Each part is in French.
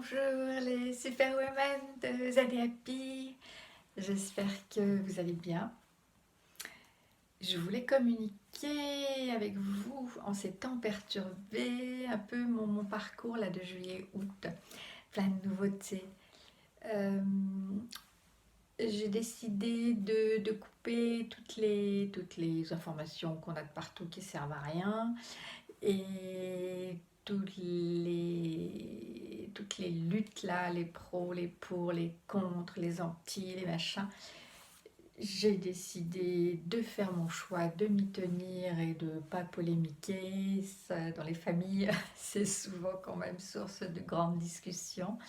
Bonjour les superwomen de Zadé Happy, j'espère que vous allez bien. Je voulais communiquer avec vous en ces temps perturbés, un peu mon parcours là de juillet-août, plein de nouveautés. Euh, j'ai décidé de couper toutes les informations qu'on a de partout qui servent à rien et toutes les luttes là, les pros, les pour, les contre, les anti, les machins. J'ai décidé de faire mon choix, de m'y tenir et de pas polémiquer. Ça, dans les familles, c'est souvent quand même source de grandes discussions.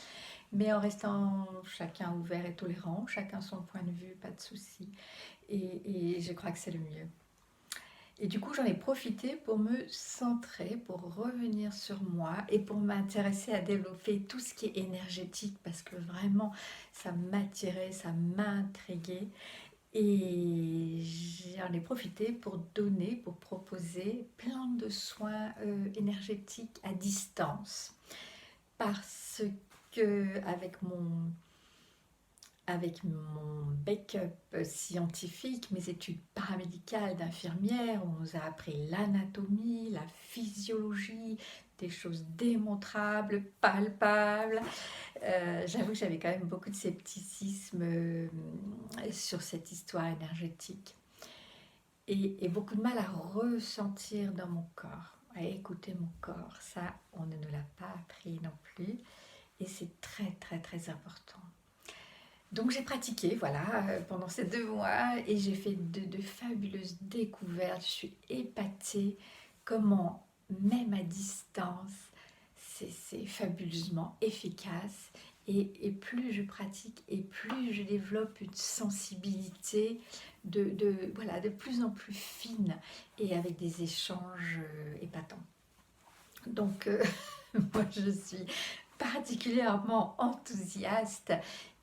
Mais en restant chacun ouvert et tolérant, chacun son point de vue, pas de souci. Et je crois que c'est le mieux. Et du coup, j'en ai profité pour me centrer, pour revenir sur moi et pour m'intéresser à développer tout ce qui est énergétique parce que vraiment, ça m'attirait, ça m'intriguait. Et j'en ai profité pour donner, pour proposer plein de soins énergétiques à distance. Parce que avec mon backup scientifique, mes études paramédicales d'infirmière, on nous a appris l'anatomie, la physiologie, des choses démontrables, palpables. J'avoue que j'avais quand même beaucoup de scepticisme sur cette histoire énergétique et beaucoup de mal à ressentir dans mon corps, à écouter mon corps. Ça, on ne nous l'a pas appris non plus et c'est très très très important. Donc j'ai pratiqué, voilà, pendant ces 2 mois et j'ai fait de fabuleuses découvertes. Je suis épatée comment, même à distance, c'est fabuleusement efficace. Et plus je pratique et plus je développe une sensibilité voilà, de plus en plus fine et avec des échanges épatants. Donc, moi, je suis particulièrement enthousiaste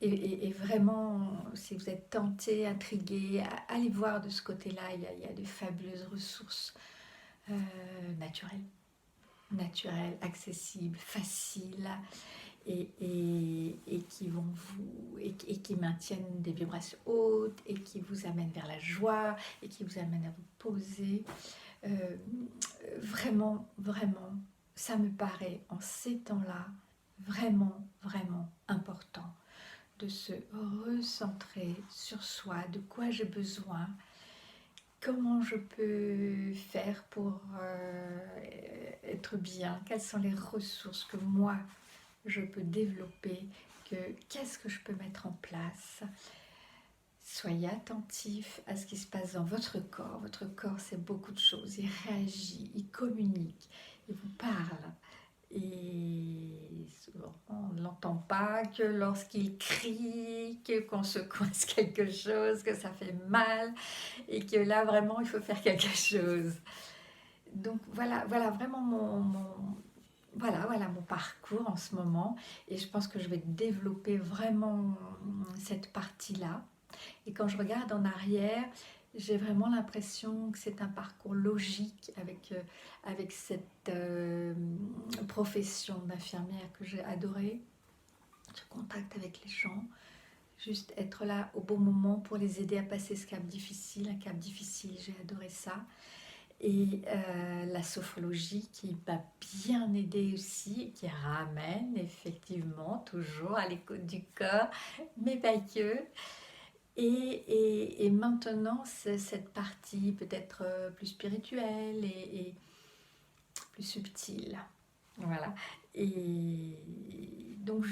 et vraiment, si vous êtes tenté, intrigué, allez voir de ce côté-là. Il y a de fabuleuses ressources euh, naturelles, naturelles, accessibles, faciles et qui vont et qui maintiennent des vibrations hautes et qui vous amènent vers la joie et qui vous amènent à vous poser. Euh, Vraiment, vraiment, ça me paraît en ces temps-là vraiment, vraiment important de se recentrer sur soi, de quoi j'ai besoin, comment je peux faire pour être bien, quelles sont les ressources que moi je peux développer, qu'est-ce que je peux mettre en place. Soyez attentif à ce qui se passe dans votre corps. Votre corps, c'est beaucoup de choses. Il réagit, il communique, il vous parle. Et souvent, on ne l'entend pas que lorsqu'il crie, qu'on se coince quelque chose, que ça fait mal et que là, vraiment, il faut faire quelque chose. Donc voilà vraiment voilà mon parcours en ce moment. Et je pense que je vais développer vraiment cette partie-là. Et quand je regarde en arrière, j'ai vraiment l'impression que c'est un parcours logique avec cette profession d'infirmière que j'ai adorée. Ce contact avec les gens, juste être là au bon moment pour les aider à passer ce cap difficile. Un cap difficile, j'ai adoré ça. Et la sophrologie qui m'a bien aidée aussi, qui ramène effectivement toujours à l'écoute du corps, mais pas que. Et maintenant, c'est cette partie peut-être plus spirituelle et plus subtile. Voilà. Et donc,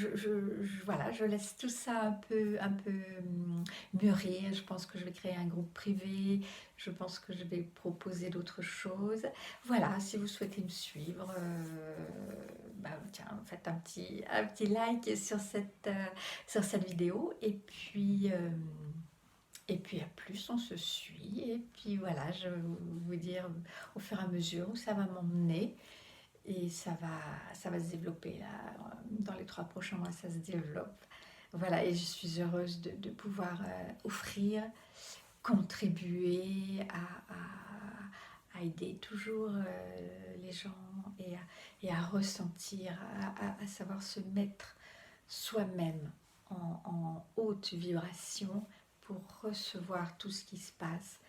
voilà, je laisse tout ça un peu mûrir. Je pense que je vais créer un groupe privé. Je pense que je vais proposer d'autres choses. Voilà, si vous souhaitez me suivre, bah, tiens, faites un petit like sur cette vidéo. Et puis à plus, on se suit. Et puis voilà, je vais vous dire au fur et à mesure où ça va m'emmener. Et ça va se développer là. Dans les 3 prochains mois, ça se développe. Voilà, et je suis heureuse de pouvoir offrir, contribuer à aider toujours les gens et à ressentir, à savoir se mettre soi-même en haute vibration pour recevoir tout ce qui se passe,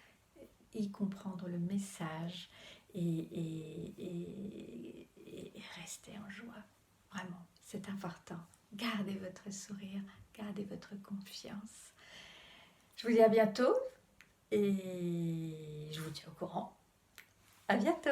y comprendre le message et rester en joie. Vraiment, c'est important. Gardez votre sourire, gardez votre confiance. Je vous dis à bientôt et je vous tiens au courant. À bientôt!